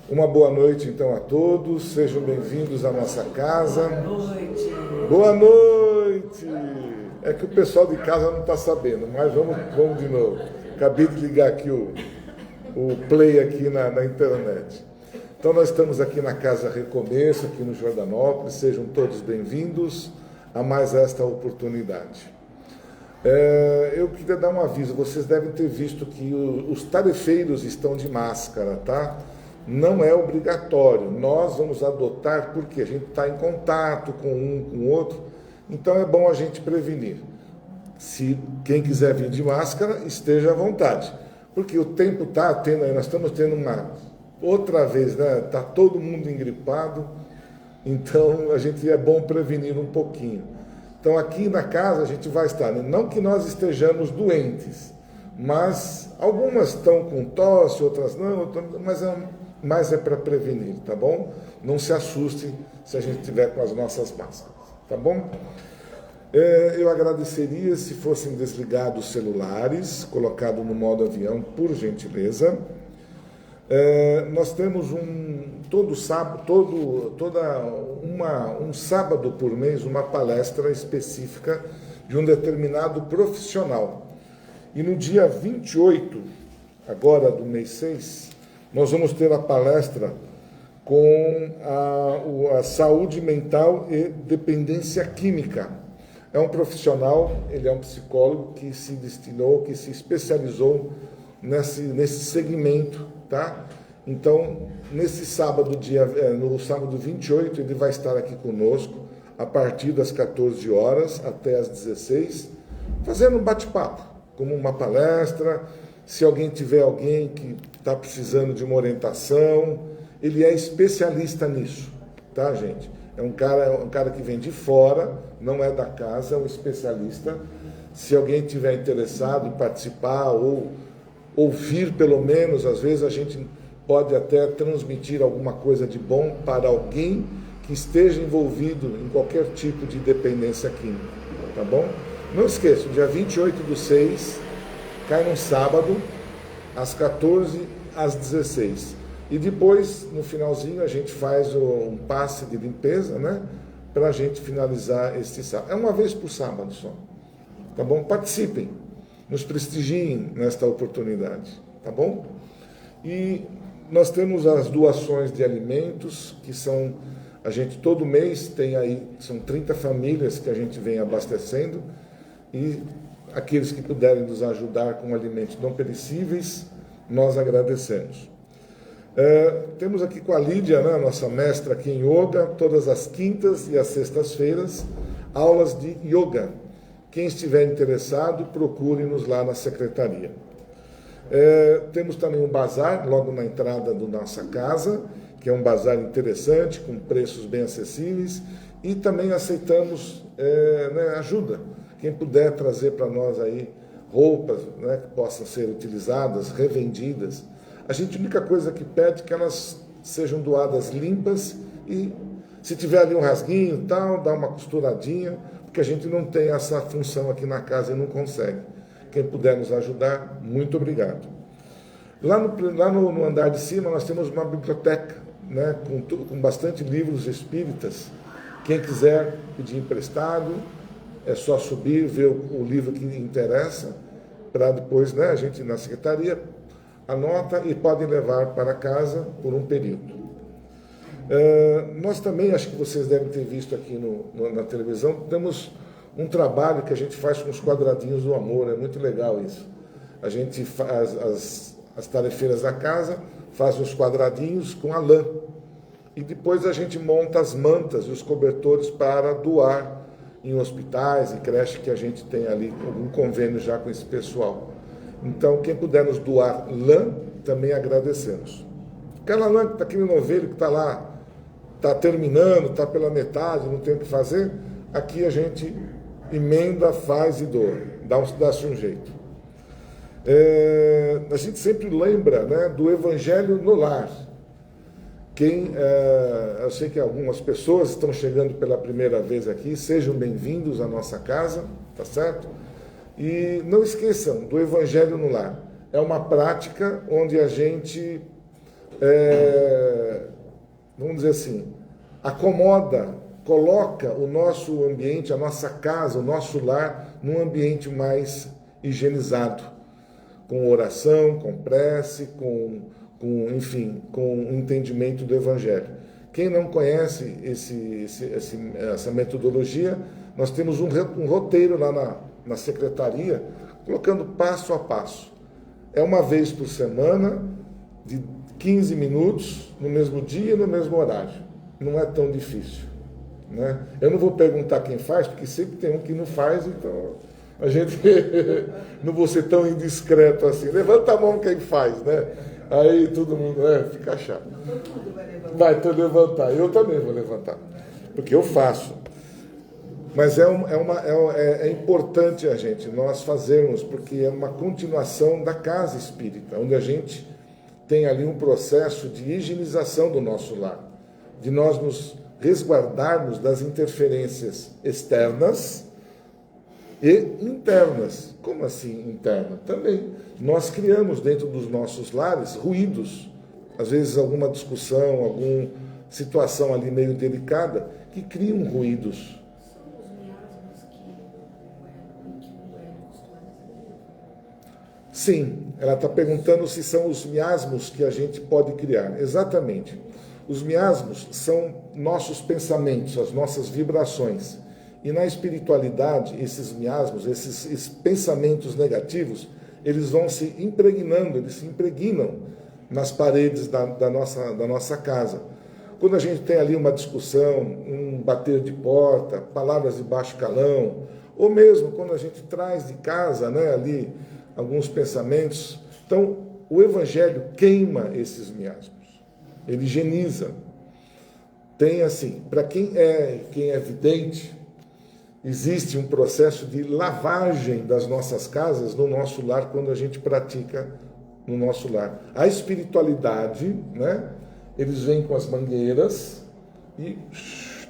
Uma boa noite então a todos, sejam bem-vindos à nossa casa. Boa noite. Boa noite! É que o pessoal de casa não está sabendo, mas vamos de novo. Acabei de ligar aqui o play aqui na internet. Então nós estamos aqui na Casa Recomeço, aqui no Jordanópolis, sejam todos bem-vindos a mais esta oportunidade. Eu queria dar um aviso, vocês devem ter visto que os tarefeiros estão de máscara, tá? Não é obrigatório, nós vamos adotar porque a gente está em contato com um, com o outro, então é bom a gente prevenir. Se quem quiser vir de máscara, esteja à vontade, porque o tempo está tendo, nós estamos tendo outra vez, né? Está todo mundo engripado, então é bom prevenir um pouquinho. Então aqui na casa a gente vai estar, não que nós estejamos doentes, mas algumas estão com tosse, outras não, mas é para prevenir, tá bom? Não se assustem se a gente estiver com as nossas máscaras, tá bom? Eu agradeceria se fossem desligados os celulares, colocado no modo avião, por gentileza. Nós temos um sábado por mês uma palestra específica de um determinado profissional. E no dia 28, agora do mês 6, nós vamos ter a palestra com a saúde mental e dependência química. É um profissional, ele é um psicólogo que se destinou, que se especializou nesse segmento, tá? Então, nesse sábado, no sábado 28, ele vai estar aqui conosco, a partir das 14 horas até as 16, fazendo um bate-papo, como uma palestra. Se alguém que está precisando de uma orientação, ele é especialista nisso, tá, gente? É um cara que vem de fora, não é da casa, é um especialista. Se alguém tiver interessado em participar ou ouvir, pelo menos, às vezes a gente pode até transmitir alguma coisa de bom para alguém que esteja envolvido em qualquer tipo de dependência química, tá bom? Não esqueça, dia 28/6, cai num sábado, às 14 às 16. E depois, no finalzinho, a gente faz um passe de limpeza, né? Para a gente finalizar este sábado. É uma vez por sábado só. Tá bom? Participem, nos prestigiem nesta oportunidade. Tá bom? E nós temos as doações de alimentos, que são, a gente todo mês tem aí, são 30 famílias que a gente vem abastecendo, e aqueles que puderem nos ajudar com alimentos não perecíveis, nós agradecemos. Temos aqui com a Lídia, né, nossa mestra aqui em yoga, todas as quintas e as sextas-feiras, aulas de yoga. Quem estiver interessado, procure-nos lá na secretaria. Temos também um bazar, logo na entrada da nossa casa, que é um bazar interessante, com preços bem acessíveis, e também aceitamos ajuda. Quem puder trazer para nós aí roupas, né, que possam ser utilizadas, revendidas. A única coisa que pede é que elas sejam doadas limpas e, se tiver ali um rasguinho e tal, dá uma costuradinha, porque a gente não tem essa função aqui na casa e não consegue. Quem puder nos ajudar, muito obrigado. Lá no andar de cima nós temos uma biblioteca, né, com bastante livros espíritas. Quem quiser pedir emprestado, é só subir, ver o livro que interessa, para depois, né, a gente na secretaria anota e podem levar para casa por um período. Nós também, acho que vocês devem ter visto aqui na televisão, temos um trabalho que a gente faz com os quadradinhos do amor, é muito legal isso. A gente faz as tarefeiras da casa, faz os quadradinhos com a lã, e depois a gente monta as mantas e os cobertores para doar em hospitais e creches que a gente tem ali algum convênio já com esse pessoal. Então, quem puder nos doar lã, também agradecemos. Aquela lã que está aquele novelho que está lá, está terminando, está pela metade, não tem o que fazer, aqui a gente emenda, faz e doa, dá-se um jeito. A gente sempre lembra, né, do Evangelho no Lar. Eu sei que algumas pessoas estão chegando pela primeira vez aqui, sejam bem-vindos à nossa casa, tá certo? E não esqueçam do Evangelho no Lar. É uma prática onde a gente vamos dizer assim, acomoda, coloca o nosso ambiente, a nossa casa, o nosso lar, num ambiente mais higienizado, com oração, com prece, enfim, com o entendimento do Evangelho. Quem não conhece essa metodologia, nós temos um roteiro lá na secretaria, colocando passo a passo. É uma vez por semana, de 15 minutos, no mesmo dia, no mesmo horário. Não é tão difícil, né? Eu não vou perguntar quem faz, porque sempre tem um que não faz, então a gente não vou ser tão indiscreto assim. Levanta a mão quem faz, né? Aí todo mundo, fica chato. Todo mundo vai levantar. Vai todo levantar, eu também vou levantar, porque eu faço. Mas é importante nós fazermos, porque é uma continuação da casa espírita, onde a gente tem ali um processo de higienização do nosso lar, de nós nos resguardarmos das interferências externas e internas. Como assim interna? Também. Nós criamos dentro dos nossos lares ruídos, às vezes alguma discussão, alguma situação ali meio delicada, que criam ruídos. Sim, ela está perguntando se são os miasmos que a gente pode criar. Exatamente. Os miasmos são nossos pensamentos, as nossas vibrações. E na espiritualidade, esses miasmos, esses pensamentos negativos, eles vão se impregnando, eles se impregnam nas paredes da nossa casa. Quando a gente tem ali uma discussão, um bater de porta, palavras de baixo calão, ou mesmo quando a gente traz de casa, né, ali alguns pensamentos. Então, o Evangelho queima esses miasmos, ele higieniza. Tem assim, para quem é vidente, existe um processo de lavagem das nossas casas no nosso lar, quando a gente pratica no nosso lar. A espiritualidade, né, eles vêm com as mangueiras e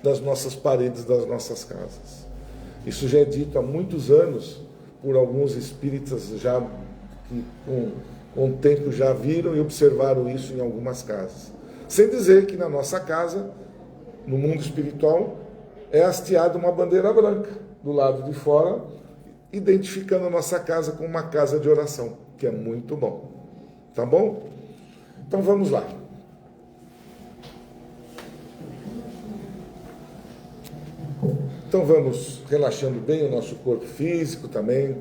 das nossas paredes das nossas casas. Isso já é dito há muitos anos por alguns espíritas já que com o tempo já viram e observaram isso em algumas casas. Sem dizer que na nossa casa, no mundo espiritual, é hasteada uma bandeira branca do lado de fora, identificando a nossa casa como uma casa de oração, que é muito bom. Tá bom? Então vamos lá. Então vamos relaxando bem o nosso corpo físico também.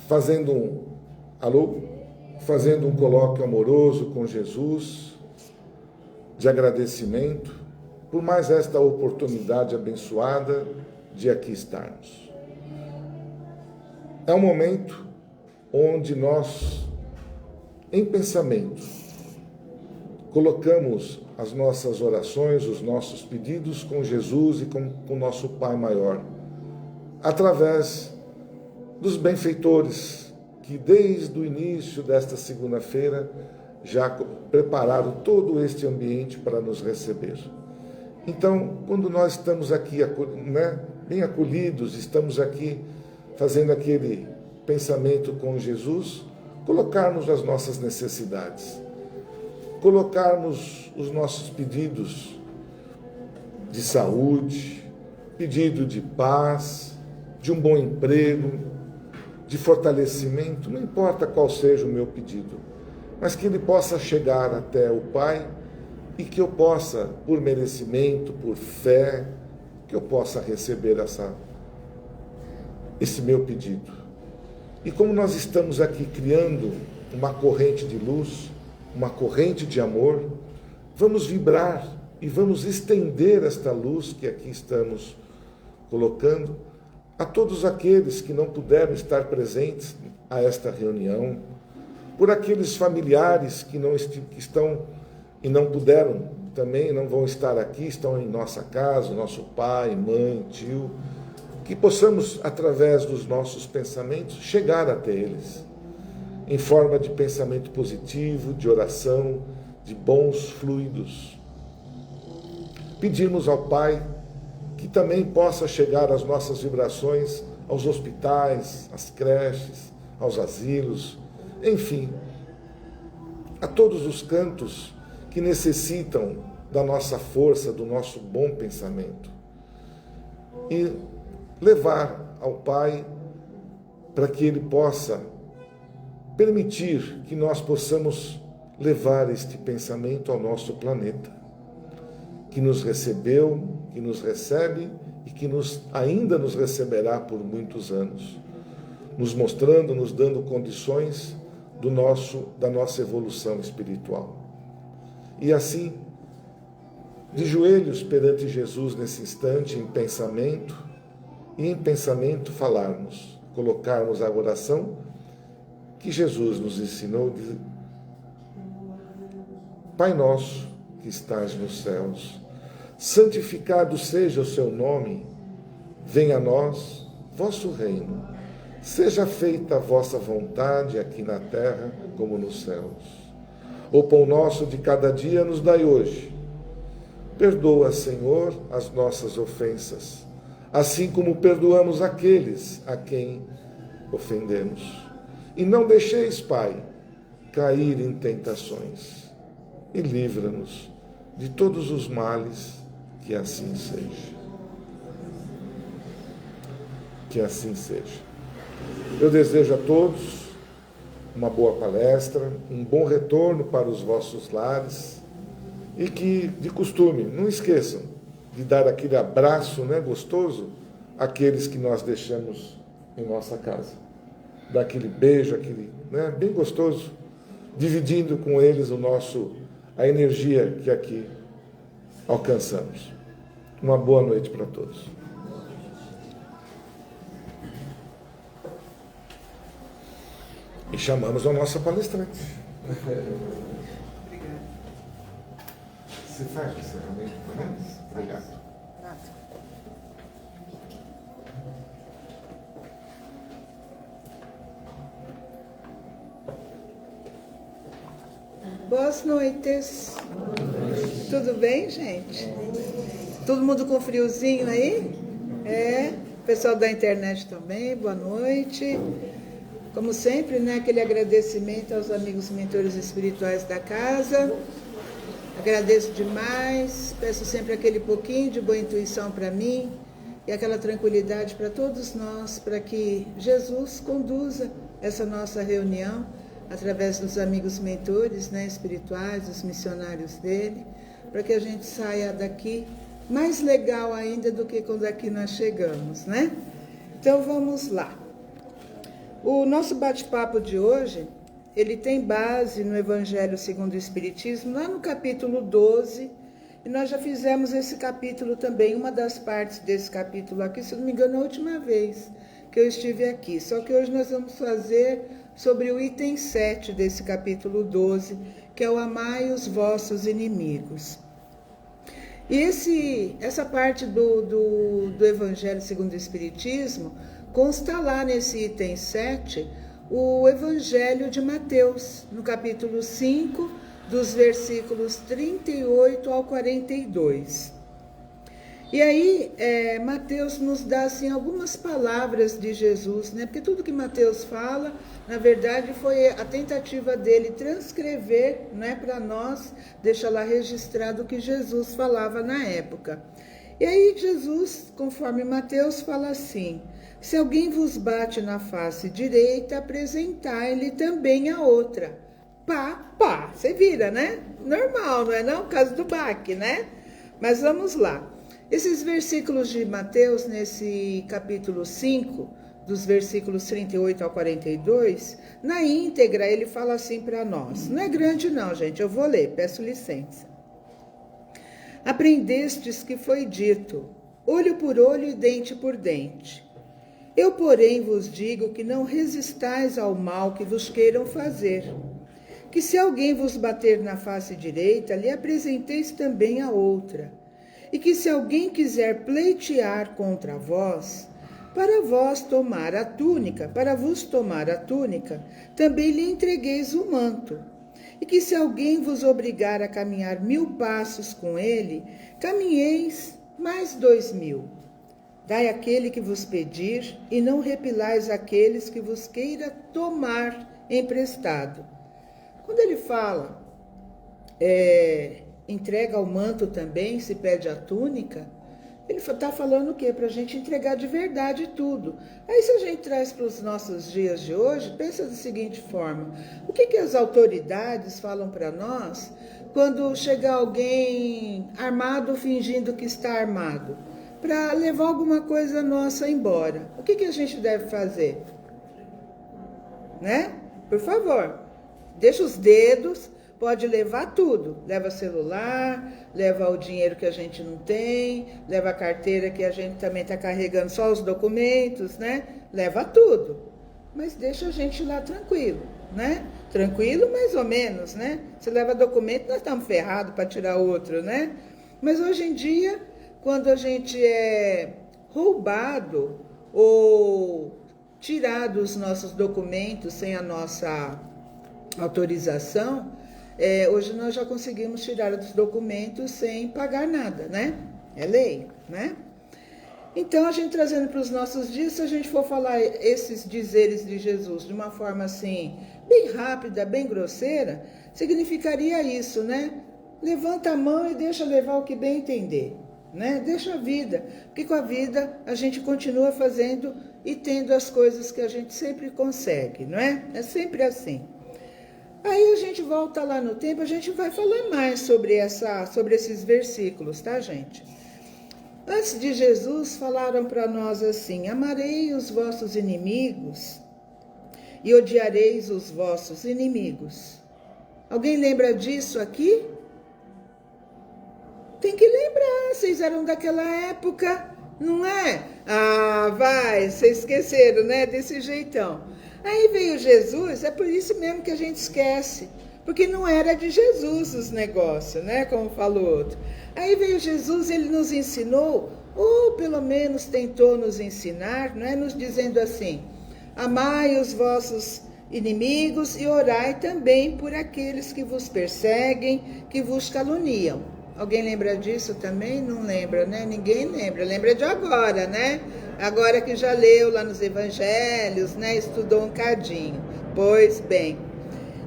Fazendo um colóquio amoroso com Jesus, de agradecimento, por mais esta oportunidade abençoada de aqui estarmos. É um momento onde nós, em pensamento, colocamos as nossas orações, os nossos pedidos com Jesus e com o nosso Pai Maior, através dos benfeitores que desde o início desta segunda-feira já prepararam todo este ambiente para nos receber. Então, quando nós estamos aqui, né, bem acolhidos, estamos aqui fazendo aquele pensamento com Jesus, colocarmos as nossas necessidades, colocarmos os nossos pedidos de saúde, pedido de paz, de um bom emprego, de fortalecimento, não importa qual seja o meu pedido, mas que ele possa chegar até o Pai e que eu possa, por merecimento, por fé, que eu possa receber esse meu pedido. E como nós estamos aqui criando uma corrente de luz, uma corrente de amor, vamos vibrar e vamos estender esta luz que aqui estamos colocando a todos aqueles que não puderam estar presentes a esta reunião, por aqueles familiares que estão e não puderam também, não vão estar aqui, estão em nossa casa, nosso pai, mãe, tio, que possamos, através dos nossos pensamentos, chegar até eles, em forma de pensamento positivo, de oração, de bons fluidos. Pedirmos ao Pai que também possa chegar as nossas vibrações aos hospitais, às creches, aos asilos, enfim, a todos os cantos que necessitam da nossa força, do nosso bom pensamento. E levar ao Pai para que Ele possa permitir que nós possamos levar este pensamento ao nosso planeta, que nos recebeu, que nos recebe e que ainda nos receberá por muitos anos, nos mostrando, nos dando condições da nossa evolução espiritual. E assim, de joelhos perante Jesus nesse instante, em pensamento falarmos, colocarmos a oração que Jesus nos ensinou de Pai nosso que estás nos céus, santificado seja o seu nome, venha a nós vosso reino, seja feita a vossa vontade aqui na terra como nos céus. O pão nosso de cada dia nos dai hoje. Perdoa, Senhor, as nossas ofensas, assim como perdoamos aqueles a quem ofendemos. E não deixeis, Pai, cair em tentações, e livra-nos de todos os males, que assim seja. Que assim seja. Eu desejo a todos uma boa palestra, um bom retorno para os vossos lares, e que, de costume, não esqueçam de dar aquele abraço, né, gostoso àqueles que nós deixamos em nossa casa. Dar aquele beijo, aquele, né, bem gostoso, dividindo com eles a energia que aqui alcançamos. Uma boa noite para todos. E chamamos a nossa palestrante. Você faz o encerramento também? Obrigado. Boas noites. Tudo bem, gente? Todo mundo com friozinho aí? Pessoal da internet também, boa noite. Como sempre, né, aquele agradecimento aos amigos mentores espirituais da casa. Agradeço demais, peço sempre aquele pouquinho de boa intuição para mim e aquela tranquilidade para todos nós, para que Jesus conduza essa nossa reunião através dos amigos mentores, né, espirituais, os missionários dele, para que a gente saia daqui mais legal ainda do que quando aqui nós chegamos, né? Então vamos lá. O nosso bate-papo de hoje, ele tem base no Evangelho segundo o Espiritismo, lá no capítulo 12, e nós já fizemos esse capítulo também, uma das partes desse capítulo aqui, se não me engano, a última vez que eu estive aqui. Só que hoje nós vamos fazer sobre o item 7 desse capítulo 12, que é o amai os vossos inimigos. E essa parte do Evangelho segundo o Espiritismo consta lá nesse item 7 o Evangelho de Mateus, no capítulo 5, dos versículos 38 ao 42. E aí, Mateus nos dá assim, algumas palavras de Jesus, né? Porque tudo que Mateus fala, na verdade, foi a tentativa dele transcrever, né, para nós, deixar lá registrado o que Jesus falava na época. E aí Jesus, conforme Mateus, fala assim: se alguém vos bate na face direita, apresentai-lhe também a outra. Pá, você vira, né? Normal, não é não? O caso do baque, né? Mas vamos lá. Esses versículos de Mateus, nesse capítulo 5, dos versículos 38 ao 42, na íntegra ele fala assim para nós. Não é grande não, gente, eu vou ler, peço licença. Aprendestes que foi dito, olho por olho e dente por dente. Eu, porém, vos digo que não resistais ao mal que vos queiram fazer. Que se alguém vos bater na face direita, lhe apresenteis também a outra. E que se alguém quiser pleitear contra vós, para vos tomar a túnica, também lhe entregueis o manto. E que se alguém vos obrigar a caminhar 1000 passos com ele, caminheis mais 2000. Dai àquele que vos pedir, e não repilais aqueles que vos queira tomar emprestado. Quando ele fala, entrega o manto também, se pede a túnica, ele está falando o quê? Para a gente entregar de verdade tudo. Aí se a gente traz para os nossos dias de hoje, pensa da seguinte forma: o que as autoridades falam para nós quando chega alguém armado fingindo que está armado, para levar alguma coisa nossa embora? O que a gente deve fazer? Né? Por favor, deixa os dedos. Pode levar tudo, leva celular, leva o dinheiro que a gente não tem, leva a carteira que a gente também está carregando só os documentos, né? Leva tudo, mas deixa a gente lá tranquilo, né? Tranquilo mais ou menos, né? Se leva documento, nós estamos ferrados para tirar outro, né? Mas hoje em dia, quando a gente é roubado ou tirado os nossos documentos sem a nossa autorização, hoje nós já conseguimos tirar os documentos sem pagar nada, né? É lei, né? Então, a gente trazendo para os nossos dias, se a gente for falar esses dizeres de Jesus de uma forma assim, bem rápida, bem grosseira, significaria isso, né? Levanta a mão e deixa levar o que bem entender, né? Deixa a vida, porque com a vida a gente continua fazendo e tendo as coisas que a gente sempre consegue, não é? É sempre assim. Aí a gente volta lá no tempo, a gente vai falar mais sobre esses versículos, tá, gente? Antes de Jesus, falaram para nós assim: amarei os vossos inimigos e odiareis os vossos inimigos. Alguém lembra disso aqui? Tem que lembrar, vocês eram daquela época, não é? Ah, vai, vocês esqueceram, né? Desse jeitão. Aí veio Jesus, é por isso mesmo que a gente esquece, porque não era de Jesus os negócios, né? Como falou outro. Aí veio Jesus, ele nos ensinou, ou pelo menos tentou nos ensinar, não é? Nos dizendo assim: amai os vossos inimigos e orai também por aqueles que vos perseguem, que vos caluniam. Alguém lembra disso também? Não lembra, né? Ninguém lembra. Lembra de agora, né? Agora que já leu lá nos evangelhos, né? Estudou um cadinho. Pois bem.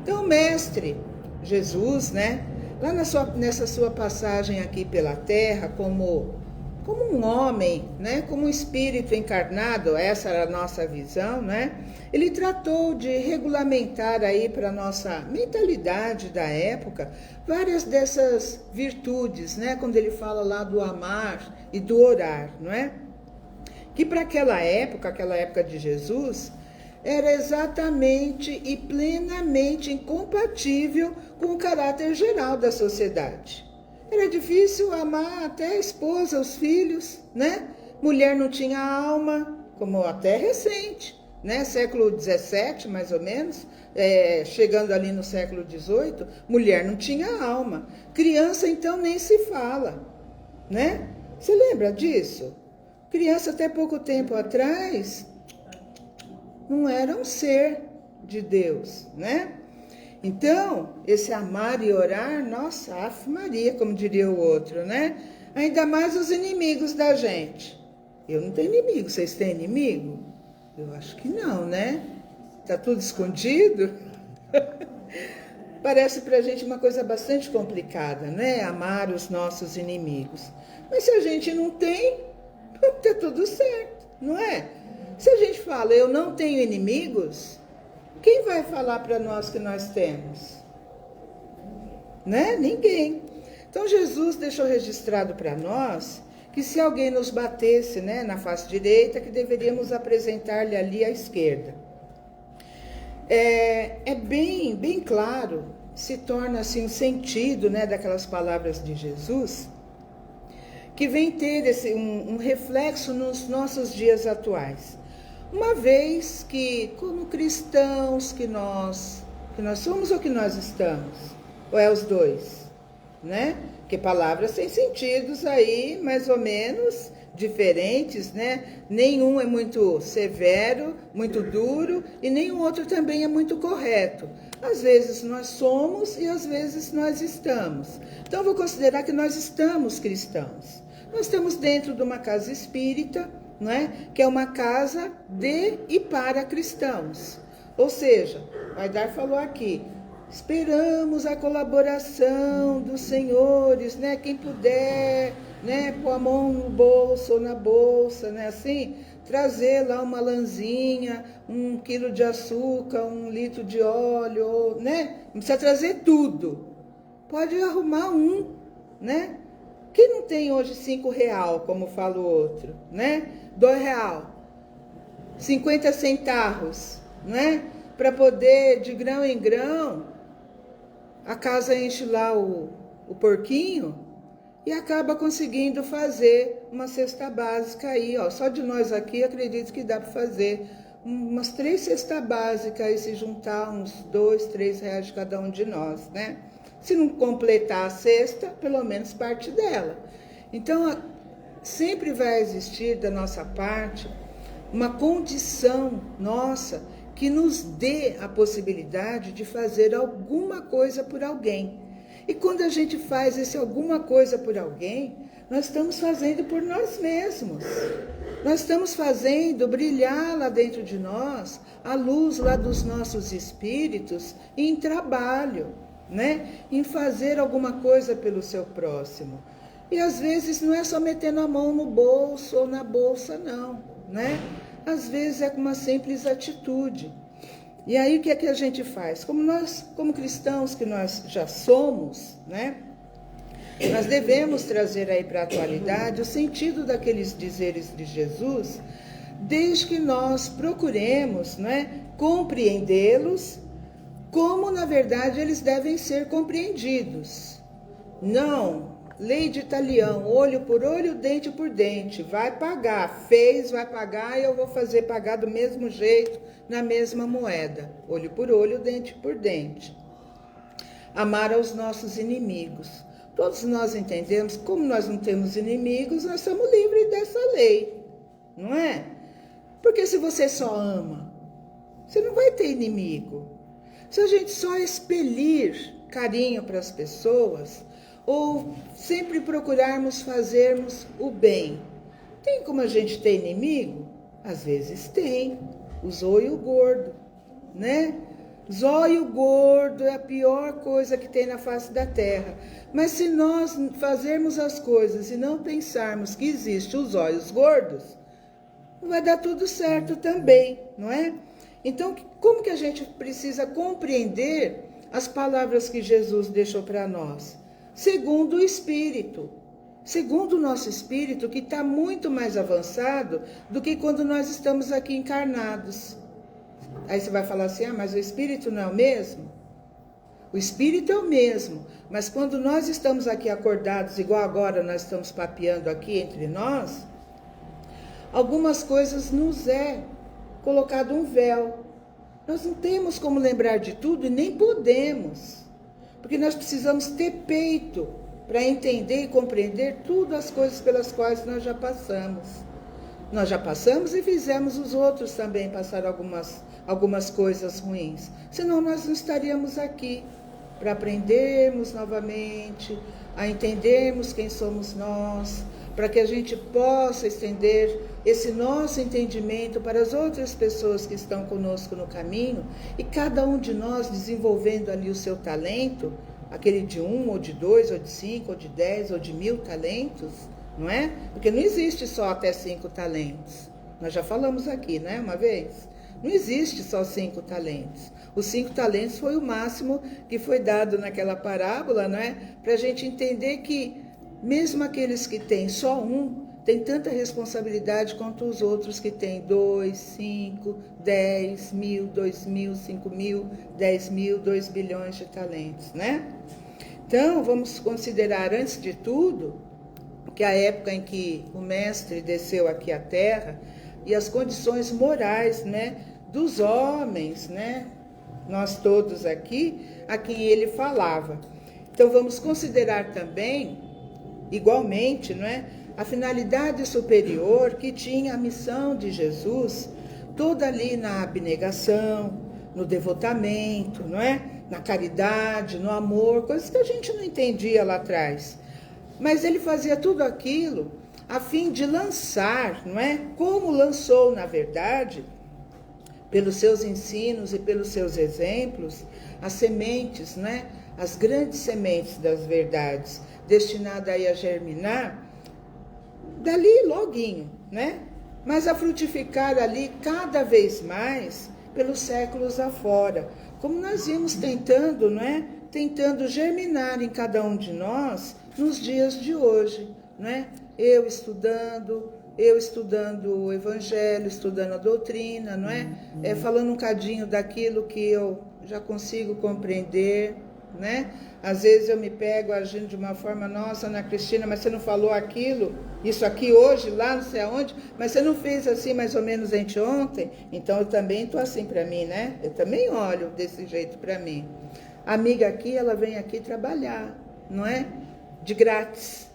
Então, o mestre Jesus, né? Lá nessa sua passagem aqui pela terra, como um homem, né? Como um espírito encarnado, essa era a nossa visão, né? Ele tratou de regulamentar aí para a nossa mentalidade da época várias dessas virtudes, né? Quando ele fala lá do amar e do orar, não é? Que para aquela época de Jesus, era exatamente e plenamente incompatível com o caráter geral da sociedade. Era difícil amar até a esposa, os filhos, né? Mulher não tinha alma, como até recente, né? Século XVII, mais ou menos, chegando ali no século XVIII, mulher não tinha alma. Criança, então, nem se fala, né? Você lembra disso? Criança, até pouco tempo atrás, não era um ser de Deus, né? Então, esse amar e orar, nossa, Ave Maria, como diria o outro, né? Ainda mais os inimigos da gente. Eu não tenho inimigo, vocês têm inimigo? Eu acho que não, né? Tá tudo escondido? Parece pra gente uma coisa bastante complicada, né? Amar os nossos inimigos. Mas se a gente não tem, tá tudo certo, não é? Se a gente fala, eu não tenho inimigos, quem vai falar para nós que nós temos? Né? Ninguém. Então Jesus deixou registrado para nós que se alguém nos batesse, né, na face direita, que deveríamos apresentar-lhe ali à esquerda. É bem claro, se torna assim o sentido, né, daquelas palavras de Jesus, que vem ter um reflexo nos nossos dias atuais. Uma vez que, como cristãos que nós somos ou que nós estamos? Ou é os dois? Né? Que palavras têm sentidos aí, mais ou menos, diferentes, né? Nenhum é muito severo, muito duro, e nenhum outro também é muito correto. Às vezes nós somos e às vezes nós estamos. Então, eu vou considerar que nós estamos cristãos. Nós estamos dentro de uma casa espírita, não é? Que é uma casa de e para cristãos. Ou seja, o Aidar falou aqui, esperamos a colaboração dos senhores, né? Quem puder, né? Pôr a mão no bolso ou na bolsa, né? Assim, trazer lá uma lãzinha, 1 quilo de açúcar, 1 litro de óleo, né? Não precisa trazer tudo. Pode arrumar né? Quem não tem hoje R$5, como fala o outro, né? R$2, 50 centavos, né? Para poder, de grão em grão, a casa enche lá o porquinho e acaba conseguindo fazer uma cesta básica aí, ó. Só de nós aqui, acredito que dá para fazer umas 3 cestas básicas e se juntar uns R$2, R$3 de cada um de nós, né? Se não completar a cesta, pelo menos parte dela. Então, sempre vai existir da nossa parte uma condição nossa que nos dê a possibilidade de fazer alguma coisa por alguém. E quando a gente faz esse alguma coisa por alguém, nós estamos fazendo por nós mesmos. Nós estamos fazendo brilhar lá dentro de nós a luz lá dos nossos espíritos em trabalho, né? Em fazer alguma coisa pelo seu próximo. E às vezes não é só metendo a mão no bolso ou na bolsa, não, né? Às vezes é com uma simples atitude. E aí o que é que a gente faz? Como cristãos que nós já somos, né? Nós devemos trazer aí para a atualidade o sentido daqueles dizeres de Jesus, desde que nós procuremos, né, compreendê-los como, na verdade, eles devem ser compreendidos. Não, lei de Italião, olho por olho, dente por dente, vai pagar, vai pagar e eu vou fazer pagar do mesmo jeito, na mesma moeda, olho por olho, dente por dente. Amar aos nossos inimigos. Todos nós entendemos, como nós não temos inimigos, nós somos livres dessa lei, não é? Porque se você só ama, você não vai ter inimigo. Se a gente só expelir carinho para as pessoas, ou sempre procurarmos fazermos o bem, tem como a gente ter inimigo? Às vezes tem, o zóio gordo, né? Zóio gordo é a pior coisa que tem na face da terra. Mas se nós fazermos as coisas e não pensarmos que existem os olhos gordos, vai dar tudo certo também, não é? Então, como que a gente precisa compreender as palavras que Jesus deixou para nós? Segundo o Espírito. Segundo o nosso Espírito, que está muito mais avançado do que quando nós estamos aqui encarnados. Aí você vai falar assim, mas o Espírito não é o mesmo? O Espírito é o mesmo, mas quando nós estamos aqui acordados, igual agora nós estamos papeando aqui entre nós, algumas coisas nos é colocado um véu. Nós não temos como lembrar de tudo e nem podemos, porque nós precisamos ter peito para entender e compreender tudo as coisas pelas quais nós já passamos. Nós já passamos e fizemos os outros também passar algumas coisas ruins. Senão nós não estaríamos aqui para aprendermos novamente, a entendermos quem somos nós, para que a gente possa estender esse nosso entendimento para as outras pessoas que estão conosco no caminho, e cada um de nós desenvolvendo ali o seu talento, aquele de 1, ou de 2, ou de 5, ou de 10, ou de 1000 talentos, não é? Porque não existe só até 5 talentos. Nós já falamos aqui, né, uma vez? Não existe só 5 talentos. Os 5 talentos foi o máximo que foi dado naquela parábola, não é? Para a gente entender que mesmo aqueles que têm só um, têm tanta responsabilidade quanto os outros que têm 2, 5, 10, 1000, 2000, 5000, 10.000, 2 bilhões de talentos, né? Então, vamos considerar, antes de tudo, que a época em que o mestre desceu aqui à Terra e as condições morais, né, dos homens, né, nós todos aqui, a quem ele falava. Então, vamos considerar também, igualmente, não é, a finalidade superior que tinha a missão de Jesus, toda ali na abnegação, no devotamento, não é? Na caridade, no amor, coisas que a gente não entendia lá atrás. Mas ele fazia tudo aquilo a fim de lançar, não é? Como lançou, na verdade, pelos seus ensinos e pelos seus exemplos, as sementes, não é? As grandes sementes das verdades, destinadas aí a germinar, dali loguinho, né? Mas a frutificar ali cada vez mais pelos séculos afora. Como nós vimos tentando, não é? Tentando germinar em cada um de nós nos dias de hoje, não é? Eu estudando o Evangelho, estudando a doutrina, não é? Falando um cadinho daquilo que eu já consigo compreender, né? Às vezes eu me pego agindo de uma forma, nossa, Ana Cristina, mas você não falou aquilo, isso aqui hoje, lá não sei aonde, mas você não fez assim mais ou menos anteontem, então eu também estou assim para mim, né? Eu também olho desse jeito para mim. A amiga aqui, ela vem aqui trabalhar, não é? De grátis,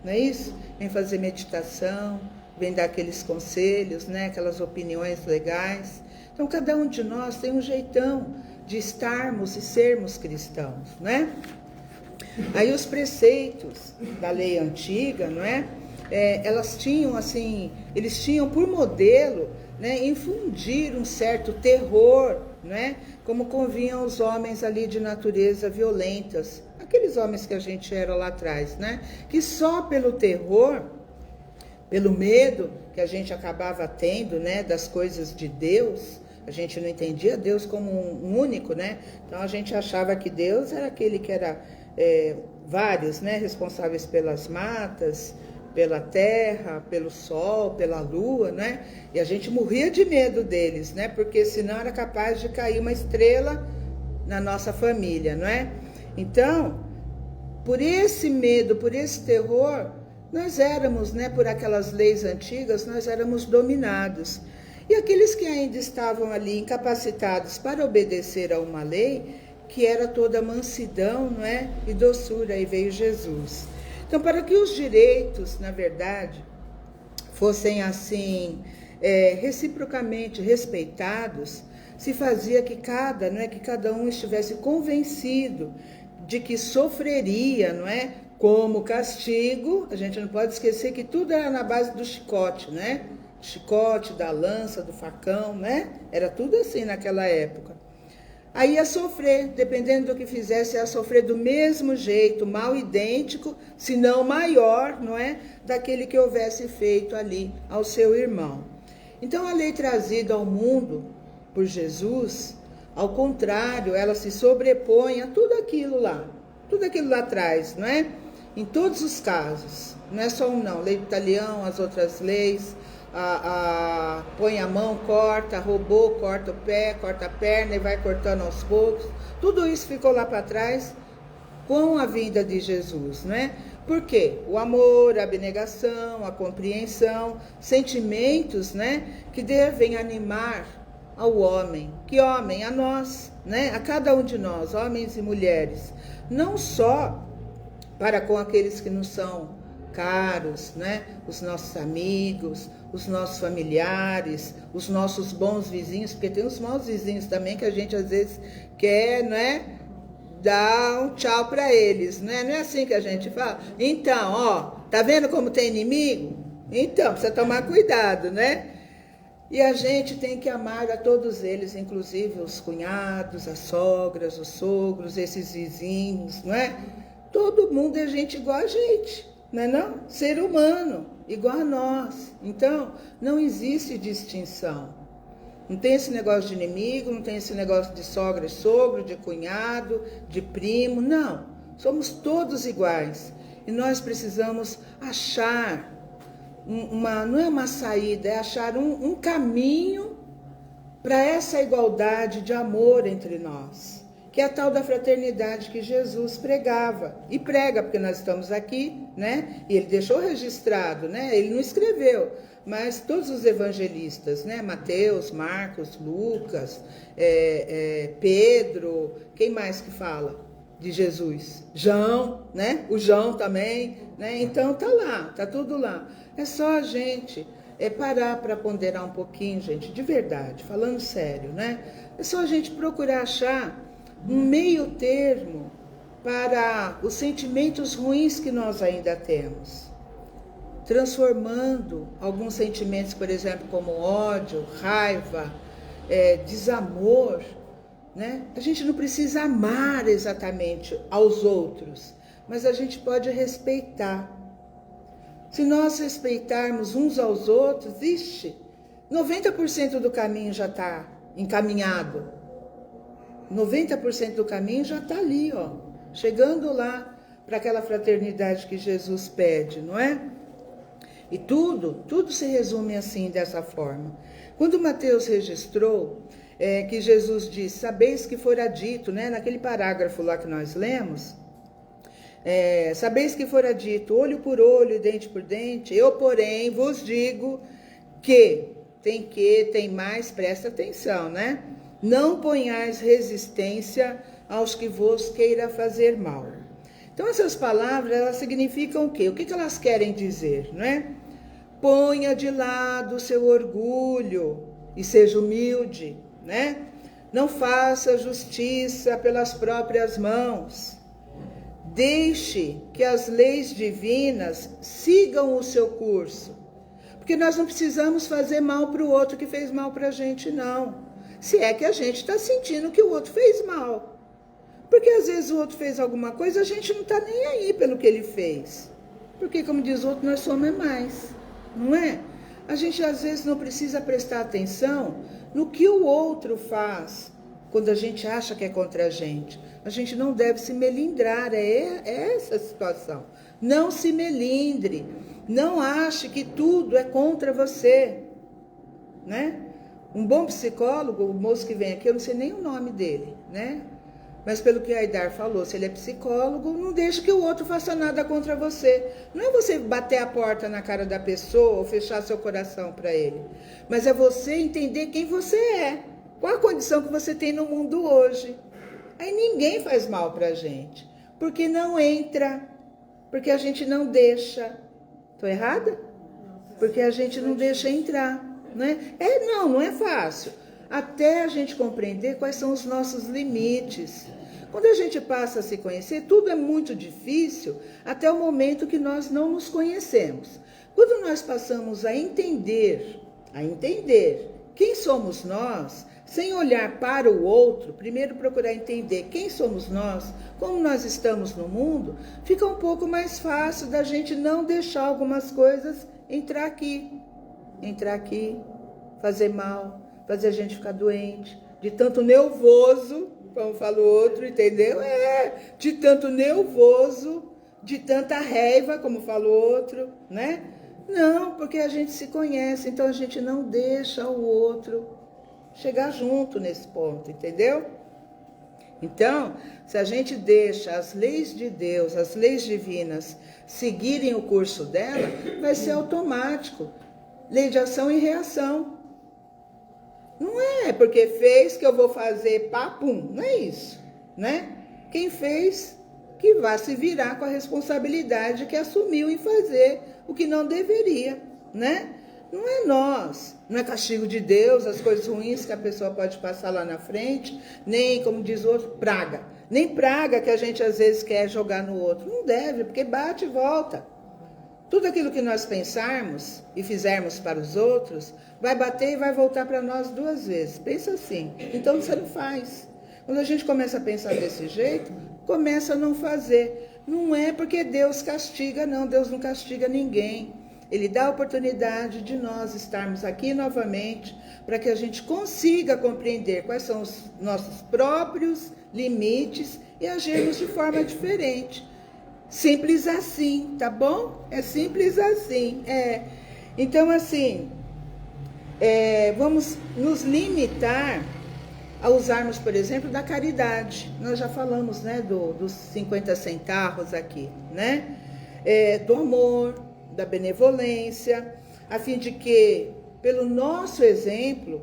não é isso? Vem fazer meditação, vem dar aqueles conselhos, né? Aquelas opiniões legais. Então, cada um de nós tem um jeitão de estarmos e sermos cristãos, né? Aí os preceitos da lei antiga, não é? Elas tinham assim, eles tinham por modelo, né, infundir um certo terror, não é? Como convinham os homens ali de natureza violentas, aqueles homens que a gente era lá atrás, né? Que só pelo terror, pelo medo que a gente acabava tendo, né, das coisas de Deus, a gente não entendia Deus como um único, né? Então a gente achava que Deus era aquele que era vários, né, responsáveis pelas matas, pela terra, pelo sol, pela lua, né? E a gente morria de medo deles, né? Porque senão era capaz de cair uma estrela na nossa família, não é? Então, por esse medo, por esse terror, nós éramos, né, por aquelas leis antigas, nós éramos dominados. E aqueles que ainda estavam ali incapacitados para obedecer a uma lei, que era toda mansidão, não é? E doçura, aí veio Jesus. Então, para que os direitos, na verdade, fossem assim, reciprocamente respeitados, se fazia que cada um estivesse convencido de que sofreria, não é? Como castigo. A gente não pode esquecer que tudo era na base do chicote, né? Chicote, da lança, do facão, né? Era tudo assim naquela época. Aí ia sofrer, dependendo do que fizesse, ia sofrer do mesmo jeito, mal idêntico, se não maior, não é? Daquele que houvesse feito ali ao seu irmão. Então a lei trazida ao mundo por Jesus, ao contrário, ela se sobrepõe a tudo aquilo lá atrás, não é? Em todos os casos, não é só um não, lei do talião, as outras leis, põe a mão, corta, roubou, corta o pé, corta a perna e vai cortando aos poucos. Tudo isso ficou lá para trás com a vinda de Jesus, né? Por quê? O amor, a abnegação, a compreensão, sentimentos, né, que devem animar ao homem. Que homem? A nós, né? A cada um de nós, homens e mulheres. Não só para com aqueles que nos são caros, né? Os nossos amigos, os nossos familiares, os nossos bons vizinhos, porque tem os maus vizinhos também que a gente às vezes quer, né, dar um tchau para eles, né? Não é assim que a gente fala? Então, ó, tá vendo como tem inimigo? Então, precisa tomar cuidado, né? E a gente tem que amar a todos eles, inclusive os cunhados, as sogras, os sogros, esses vizinhos, não é? Todo mundo é gente igual a gente, não é não? Ser humano, igual a nós. Então, não existe distinção. Não tem esse negócio de inimigo, não tem esse negócio de sogra e sogro, de cunhado, de primo, não. Somos todos iguais. E nós precisamos achar não é uma saída, é achar um caminho para essa igualdade de amor entre nós, que é a tal da fraternidade que Jesus pregava, e prega, porque nós estamos aqui, né? E ele deixou registrado, né? Ele não escreveu, mas todos os evangelistas, né? Mateus, Marcos, Lucas, Pedro, quem mais que fala de Jesus? João, né? O João também, né? Então tá lá, tá tudo lá. É só a gente parar para ponderar um pouquinho, gente, de verdade, falando sério, né? É só a gente procurar achar um meio termo para os sentimentos ruins que nós ainda temos. transformando alguns sentimentos, por exemplo, como ódio, raiva, desamor, né? A gente não precisa amar exatamente aos outros, mas a gente pode respeitar. Se nós respeitarmos uns aos outros, 90% do caminho já está encaminhado. 90% do caminho já está ali, ó, chegando lá para aquela fraternidade que Jesus pede, não é? E tudo se resume assim, dessa forma. Quando Mateus registrou que Jesus disse, sabeis que fora dito, né, naquele parágrafo lá que nós lemos, sabeis que fora dito, olho por olho e dente por dente, eu, porém, vos digo que, tem mais, presta atenção, né? Não ponhais resistência aos que vos queira fazer mal. Então, essas palavras, elas significam o quê? O que elas querem dizer, não é? Ponha de lado o seu orgulho e seja humilde, né? Não faça justiça pelas próprias mãos. Deixe que as leis divinas sigam o seu curso. Porque nós não precisamos fazer mal para o outro que fez mal para a gente, não. Se é que a gente está sentindo que o outro fez mal. Porque às vezes o outro fez alguma coisa, a gente não está nem aí pelo que ele fez. Porque, como diz o outro, nós somos mais, não é? A gente às vezes não precisa prestar atenção no que o outro faz, quando a gente acha que é contra a gente. A gente não deve se melindrar, é essa a situação. Não se melindre, não ache que tudo é contra você, né? Um bom psicólogo, o moço que vem aqui, eu não sei nem o nome dele, né? Mas pelo que a Aidar falou, se ele é psicólogo, não deixe que o outro faça nada contra você. Não é você bater a porta na cara da pessoa ou fechar seu coração para ele. Mas é você entender quem você é. Qual a condição que você tem no mundo hoje. Aí ninguém faz mal pra gente. Porque não entra. Porque a gente não deixa. Tô errada? Porque a gente não deixa entrar. Né? Não é fácil. Até a gente compreender quais são os nossos limites. Quando a gente passa a se conhecer, tudo é muito difícil até o momento que nós não nos conhecemos. Quando nós passamos a entender quem somos nós, sem olhar para o outro, primeiro procurar entender quem somos nós, como nós estamos no mundo, fica um pouco mais fácil da gente não deixar algumas coisas entrar aqui, fazer mal, fazer a gente ficar doente, de tanto nervoso, como fala o outro, entendeu? De tanto nervoso, de tanta raiva, como fala o outro, né? Não, porque a gente se conhece, então a gente não deixa o outro chegar junto nesse ponto, entendeu? Então, se a gente deixa as leis de Deus, as leis divinas, seguirem o curso dela, vai ser automático. Lei de ação e reação. Não é porque fez que eu vou fazer papum, não é isso, né? Quem fez que vai se virar com a responsabilidade que assumiu em fazer o que não deveria, né? Não é nós, não é castigo de Deus, as coisas ruins que a pessoa pode passar lá na frente, nem, como diz o outro, praga. Nem praga que a gente às vezes quer jogar no outro. Não deve, porque bate e volta. Tudo aquilo que nós pensarmos e fizermos para os outros, vai bater e vai voltar para nós 2 vezes. Pensa assim. Então você não faz. Quando a gente começa a pensar desse jeito, começa a não fazer. Não é porque Deus castiga, não. Deus não castiga ninguém. Ele dá a oportunidade de nós estarmos aqui novamente para que a gente consiga compreender quais são os nossos próprios limites e agirmos de forma diferente. Simples assim, tá bom? É simples assim. Então, assim, vamos nos limitar a usarmos, por exemplo, da caridade. Nós já falamos, né, dos 50 centavos aqui, né? Do amor, da benevolência, a fim de que, pelo nosso exemplo,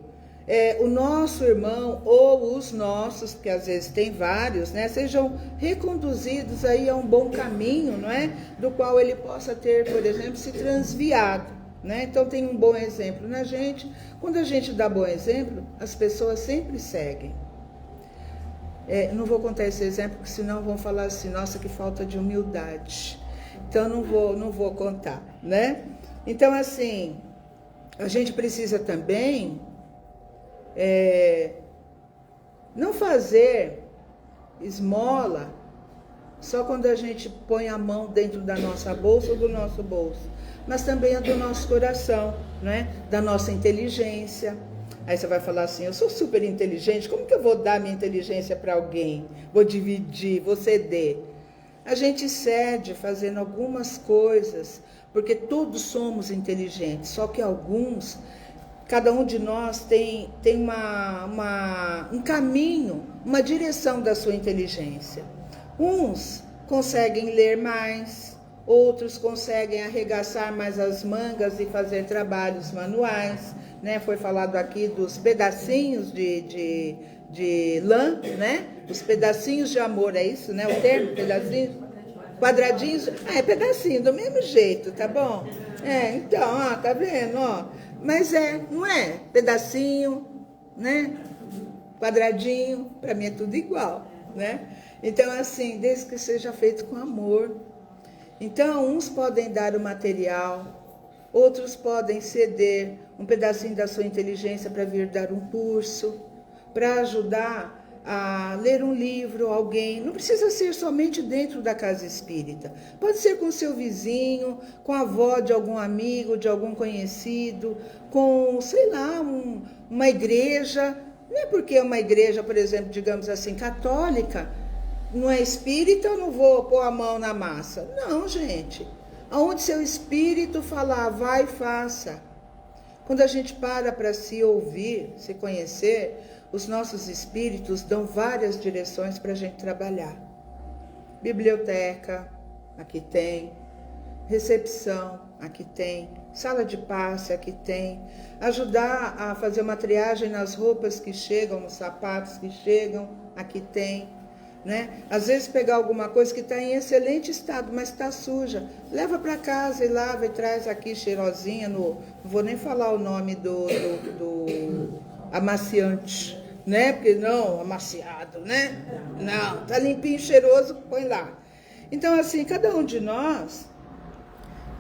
o nosso irmão ou os nossos, porque às vezes tem vários, né, sejam reconduzidos aí a um bom caminho, não é? Do qual ele possa ter, por exemplo, se transviado, né? Então tem um bom exemplo na gente. Quando a gente dá bom exemplo, as pessoas sempre seguem. Não vou contar esse exemplo, porque senão vão falar assim, nossa, que falta de humildade. Então não vou contar, né? Então, assim, a gente precisa também não fazer esmola só quando a gente põe a mão dentro da nossa bolsa ou do nosso bolso, mas também a do nosso coração, né? Da nossa inteligência. Aí você vai falar assim, eu sou super inteligente, como que eu vou dar minha inteligência para alguém? Vou dividir, vou ceder. A gente cede fazendo algumas coisas, porque todos somos inteligentes, só que alguns, cada um de nós tem um caminho, uma direção da sua inteligência. Uns conseguem ler mais, outros conseguem arregaçar mais as mangas e fazer trabalhos manuais, né? Foi falado aqui dos pedacinhos de lã, né? Os pedacinhos de amor, é isso, né? O termo, pedacinhos? Quadradinhos? É pedacinho, do mesmo jeito, tá bom? Então, ó, tá vendo, ó? Mas não é? Pedacinho, né? Quadradinho, para mim é tudo igual, né? Então, assim, desde que seja feito com amor. Então, uns podem dar o material, outros podem ceder um pedacinho da sua inteligência para vir dar um curso, para ajudar a ler um livro, alguém. Não precisa ser somente dentro da casa espírita. Pode ser com seu vizinho, com a avó de algum amigo, de algum conhecido, com, sei lá, uma igreja. Não é porque é uma igreja, por exemplo, digamos assim, católica, não é espírita, eu não vou pôr a mão na massa. Não, gente. Aonde seu espírito falar, vai e faça. Quando a gente para se ouvir, se conhecer, os nossos espíritos dão várias direções para a gente trabalhar. Biblioteca, aqui tem. Recepção, aqui tem. Sala de passe, aqui tem. Ajudar a fazer uma triagem nas roupas que chegam, nos sapatos que chegam, aqui tem. Né? Às vezes pegar alguma coisa que está em excelente estado, mas está suja, leva para casa e lava e traz aqui cheirosinha, não vou nem falar o nome do amaciante, né? Porque não, amaciado, né? Não, tá limpinho, cheiroso, põe lá. Então, assim, cada um de nós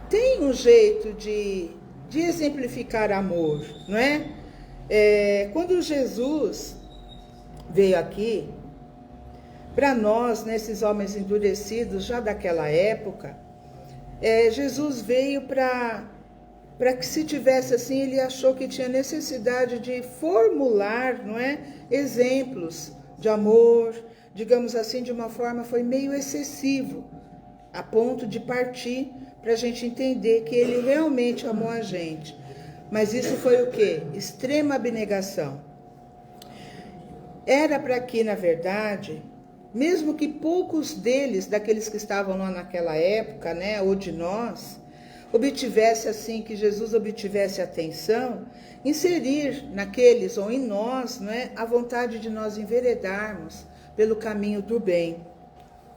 tem um jeito de exemplificar amor, não é? Quando Jesus veio aqui, para nós, nesses homens endurecidos já daquela época, Jesus veio para que se tivesse assim, ele achou que tinha necessidade de formular, não é, exemplos de amor, digamos assim, de uma forma foi meio excessivo, a ponto de partir para a gente entender que ele realmente amou a gente. Mas isso foi o quê? Extrema abnegação. Era para que, na verdade, mesmo que poucos deles, daqueles que estavam lá naquela época, né, ou de nós, obtivesse assim, que Jesus obtivesse atenção, inserir naqueles ou em nós, né, a vontade de nós enveredarmos pelo caminho do bem,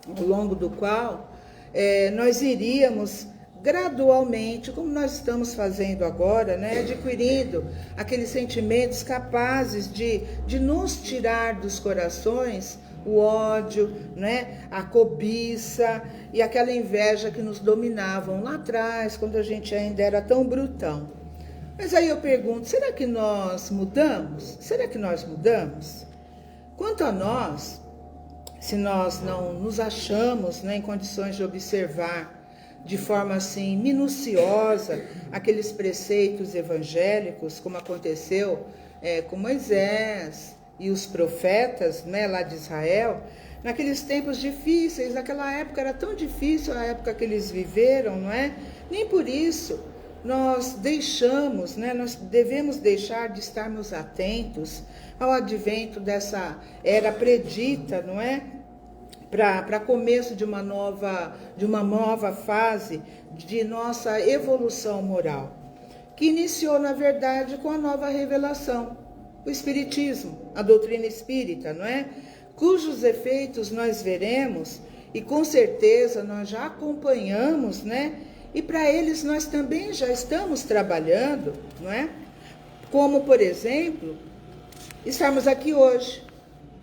ao longo do qual nós iríamos gradualmente, como nós estamos fazendo agora, né, adquirindo aqueles sentimentos capazes de nos tirar dos corações o ódio, né, a cobiça e aquela inveja que nos dominavam lá atrás, quando a gente ainda era tão brutão. Mas aí eu pergunto, será que nós mudamos? Será que nós mudamos? Quanto a nós, se nós não nos achamos, né, em condições de observar de forma assim minuciosa aqueles preceitos evangélicos, como aconteceu com Moisés e os profetas, né, lá de Israel, naqueles tempos difíceis, naquela época era tão difícil a época que eles viveram, não é? Nem por isso nós deixamos, né, nós devemos deixar de estarmos atentos ao advento dessa era predita, não é? Para começo de uma nova fase de nossa evolução moral, que iniciou, na verdade, com a nova revelação, o Espiritismo, a doutrina espírita, não é? Cujos efeitos nós veremos e com certeza nós já acompanhamos, né? E para eles nós também já estamos trabalhando, não é? Como, por exemplo, estarmos aqui hoje,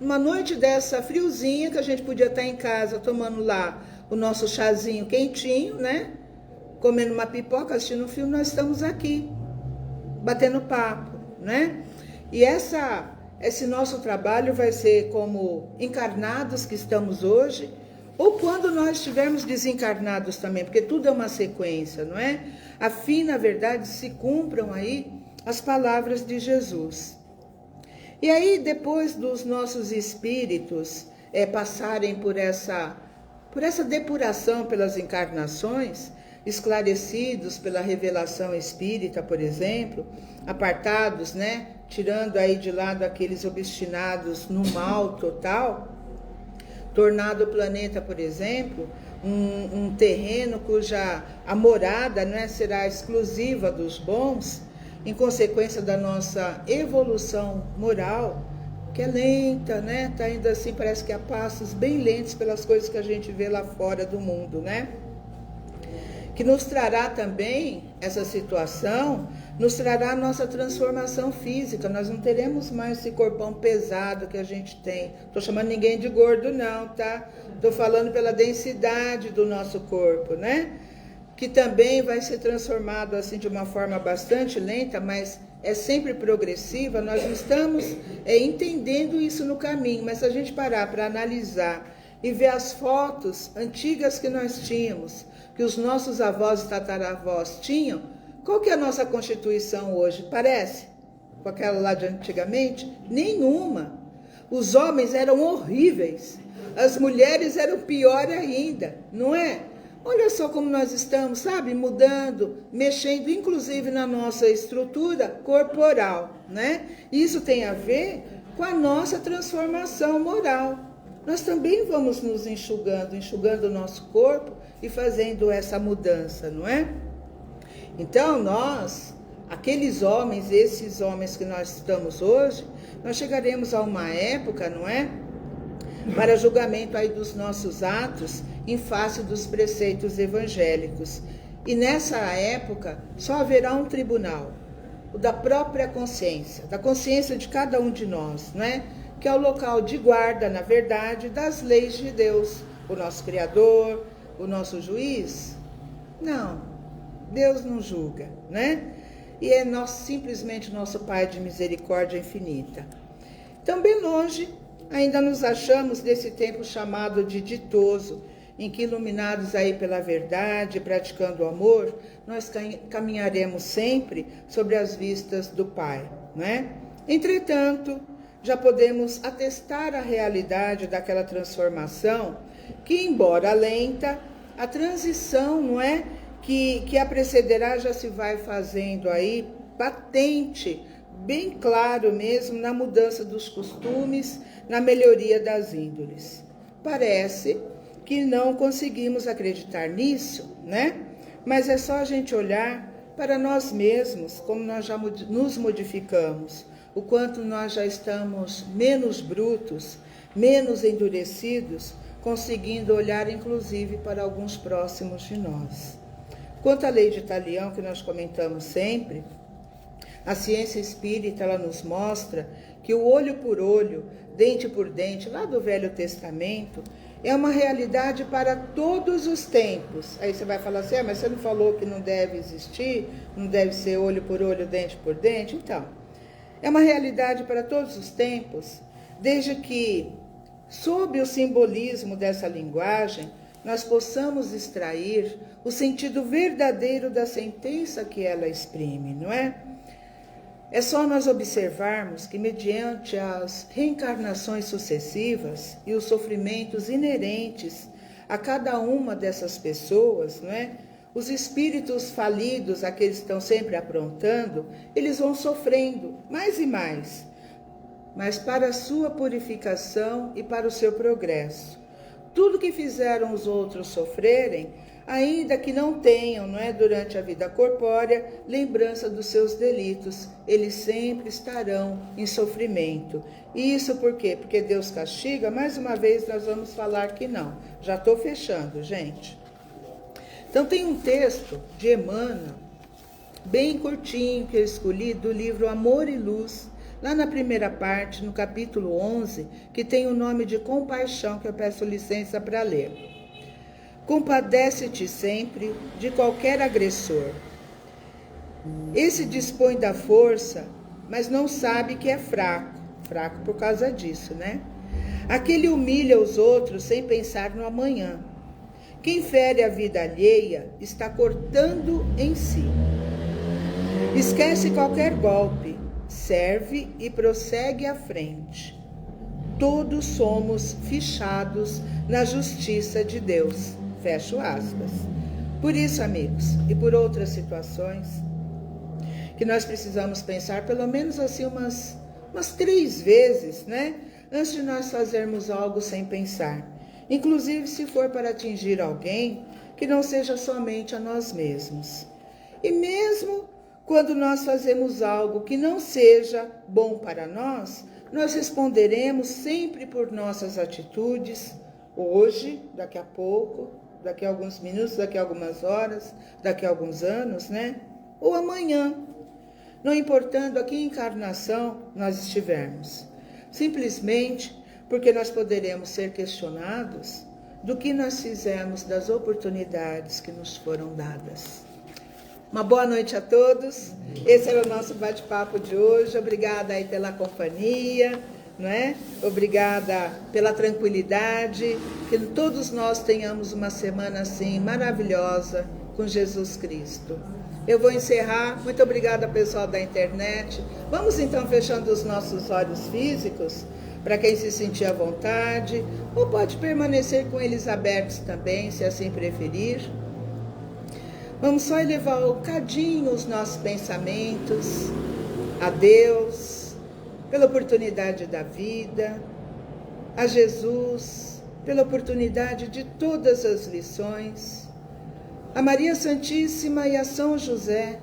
uma noite dessa friozinha, que a gente podia estar em casa tomando lá o nosso chazinho quentinho, né? Comendo uma pipoca, assistindo um filme, nós estamos aqui, batendo papo, né? E esse nosso trabalho vai ser como encarnados que estamos hoje, ou quando nós estivermos desencarnados também, porque tudo é uma sequência, não é? A fim, na verdade, se cumpram aí as palavras de Jesus. E aí, depois dos nossos espíritos passarem por essa depuração pelas encarnações, esclarecidos pela revelação espírita, por exemplo, apartados, né? Tirando aí de lado aqueles obstinados no mal total, tornado o planeta, por exemplo, um terreno cuja a morada, né, será exclusiva dos bons, em consequência da nossa evolução moral, que é lenta, né? Tá indo assim, parece que a passos bem lentos pelas coisas que a gente vê lá fora do mundo, né? Que nos trará também, essa situação, nos trará a nossa transformação física. Nós não teremos mais esse corpão pesado que a gente tem. Estou chamando ninguém de gordo não, tá? Estou falando pela densidade do nosso corpo, né? Que também vai ser transformado assim de uma forma bastante lenta, mas é sempre progressiva. Nós não estamos entendendo isso no caminho, mas se a gente parar para analisar e ver as fotos antigas que nós tínhamos, que os nossos avós e tataravós tinham, qual que é a nossa constituição hoje? Parece com aquela lá de antigamente? Nenhuma. Os homens eram horríveis, as mulheres eram pior ainda, não é? Olha só como nós estamos, sabe? Mudando, mexendo, inclusive na nossa estrutura corporal, né? Isso tem a ver com a nossa transformação moral. Nós também vamos nos enxugando o nosso corpo e fazendo essa mudança, não é? Então nós, aqueles homens, esses homens que nós estamos hoje, nós chegaremos a uma época, não é? Para julgamento aí dos nossos atos em face dos preceitos evangélicos. E nessa época só haverá um tribunal, o da própria consciência, da consciência de cada um de nós, não é? Que é o local de guarda, na verdade, das leis de Deus, o nosso Criador, o nosso juiz. Não, Deus não julga, né? E é simplesmente nosso Pai de misericórdia infinita. Então, bem longe, ainda nos achamos desse tempo chamado de ditoso, em que, iluminados aí pela verdade, praticando o amor, nós caminharemos sempre sobre as vistas do Pai, né? Entretanto, já podemos atestar a realidade daquela transformação, que, embora lenta, a transição, não é, que a precederá já se vai fazendo aí patente, bem claro mesmo, na mudança dos costumes, na melhoria das índoles. Parece que não conseguimos acreditar nisso, né? Mas é só a gente olhar para nós mesmos, como nós já nos modificamos, o quanto nós já estamos menos brutos, menos endurecidos, conseguindo olhar inclusive para alguns próximos de nós. Quanto à lei de Talião, que nós comentamos sempre, a ciência espírita ela nos mostra que o olho por olho, dente por dente, lá do Velho Testamento, é uma realidade para todos os tempos. Aí você vai falar assim, mas você não falou que não deve existir, não deve ser olho por olho, dente por dente? Então, é uma realidade para todos os tempos, desde que, sob o simbolismo dessa linguagem, nós possamos extrair o sentido verdadeiro da sentença que ela exprime, não é? É só nós observarmos que, mediante as reencarnações sucessivas e os sofrimentos inerentes a cada uma dessas pessoas, não é? Os espíritos falidos, aqueles que estão sempre aprontando, eles vão sofrendo mais e mais, mas para a sua purificação e para o seu progresso. Tudo que fizeram os outros sofrerem, ainda que não tenham, não é, durante a vida corpórea, lembrança dos seus delitos, eles sempre estarão em sofrimento. E isso por quê? Porque Deus castiga? Mais uma vez nós vamos falar que não. Já estou fechando, gente. Então tem um texto de Emmanuel, bem curtinho, que eu escolhi, do livro Amor e Luz, lá na primeira parte, no capítulo 11, que tem o nome de Compaixão, que eu peço licença para ler. Compadece-te sempre de qualquer agressor. Esse dispõe da força, mas não sabe que é fraco. Fraco por causa disso, né? Aquele humilha os outros sem pensar no amanhã. Quem fere a vida alheia está cortando em si. Esquece qualquer golpe, serve e prossegue à frente. Todos somos fichados na justiça de Deus. Fecho aspas. Por isso, amigos, e por outras situações, que nós precisamos pensar pelo menos assim umas 3 vezes, né? Antes de nós fazermos algo sem pensar. Inclusive se for para atingir alguém, que não seja somente a nós mesmos. E mesmo quando nós fazemos algo que não seja bom para nós, nós responderemos sempre por nossas atitudes, hoje, daqui a pouco, daqui a alguns minutos, daqui a algumas horas, daqui a alguns anos, né? Ou amanhã, não importando a que encarnação nós estivermos. Simplesmente porque nós poderemos ser questionados do que nós fizemos das oportunidades que nos foram dadas. Uma boa noite a todos. Esse era o nosso bate-papo de hoje. Obrigada aí pela companhia, não é? Obrigada pela tranquilidade. Que todos nós tenhamos uma semana assim maravilhosa com Jesus Cristo. Eu vou encerrar. Muito obrigada, pessoal da internet. Vamos então fechando os nossos olhos físicos, para quem se sentir à vontade, ou pode permanecer com eles abertos também, se assim preferir. Vamos só elevar um cadinho os nossos pensamentos a Deus, pela oportunidade da vida, a Jesus, pela oportunidade de todas as lições, a Maria Santíssima e a São José,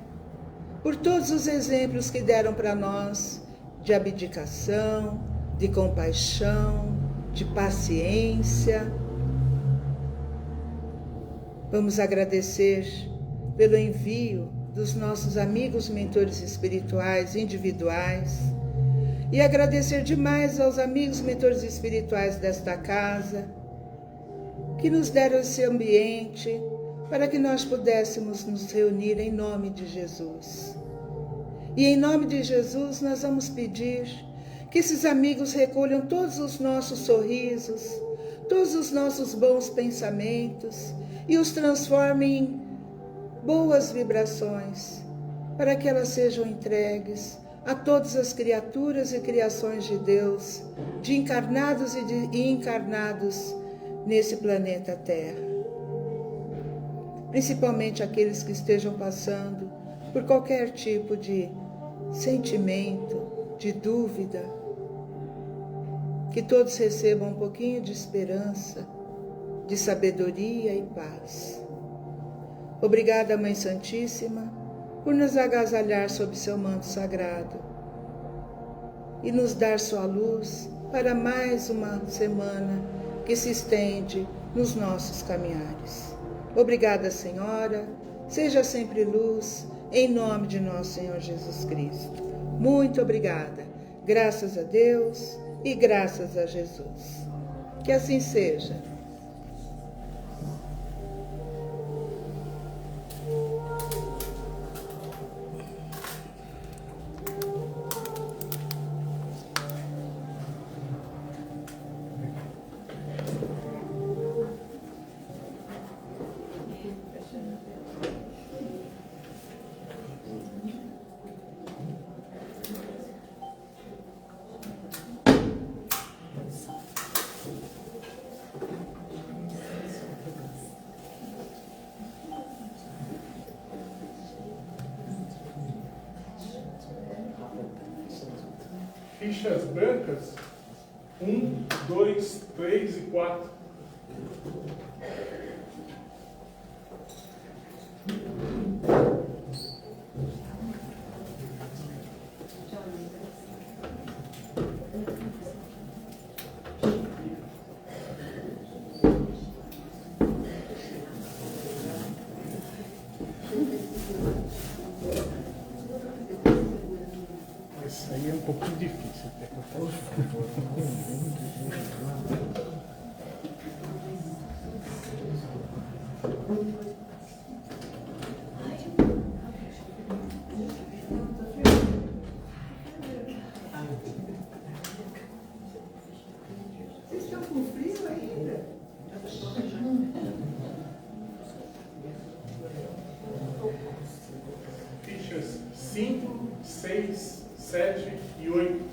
por todos os exemplos que deram para nós de abdicação, de compaixão, de paciência. Vamos agradecer pelo envio dos nossos amigos mentores espirituais individuais e agradecer demais aos amigos mentores espirituais desta casa que nos deram esse ambiente para que nós pudéssemos nos reunir em nome de Jesus. E em nome de Jesus nós vamos pedir que esses amigos recolham todos os nossos sorrisos, todos os nossos bons pensamentos e os transformem em boas vibrações, para que elas sejam entregues a todas as criaturas e criações de Deus, de encarnados e de encarnados nesse planeta Terra. Principalmente aqueles que estejam passando por qualquer tipo de sentimento, de dúvida, que todos recebam um pouquinho de esperança, de sabedoria e paz. Obrigada, Mãe Santíssima, por nos agasalhar sob seu manto sagrado e nos dar sua luz para mais uma semana que se estende nos nossos caminhares. Obrigada, Senhora, seja sempre luz, em nome de nosso Senhor Jesus Cristo. Muito obrigada. Graças a Deus e graças a Jesus. Que assim seja. Fichas brancas, 1, 2, 3 e 4. Isso aí é um pouquinho difícil. 7 e 8.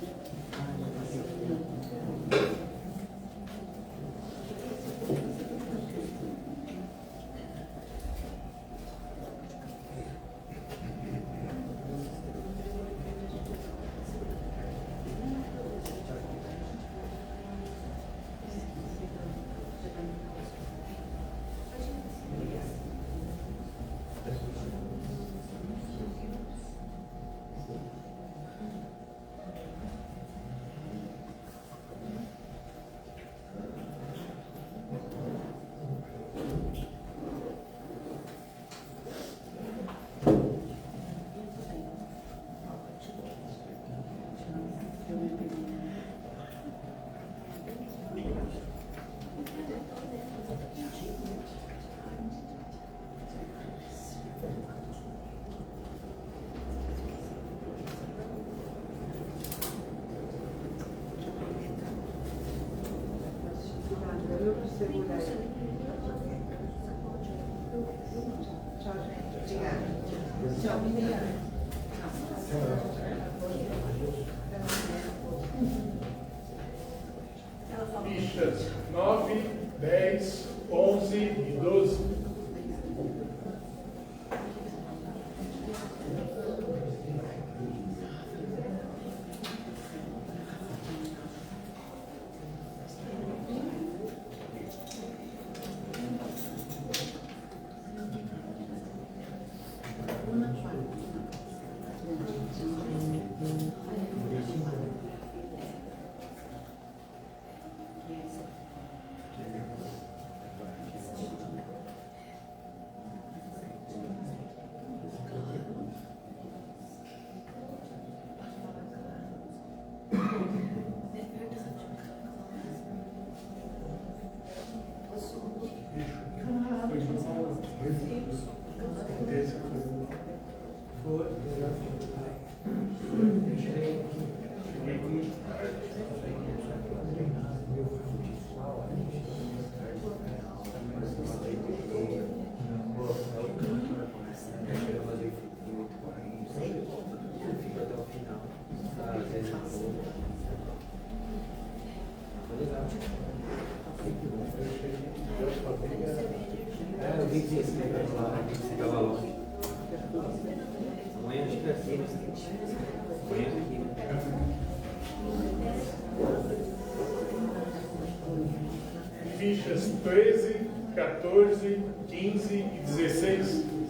Fichas 9, 10, 11 e 12. Eu vi que esse negócio lá, que você estava longe. Amanhã acho que é aqui, né? Amanhã é aqui, né? Fichas 13, 14, 15 e 16.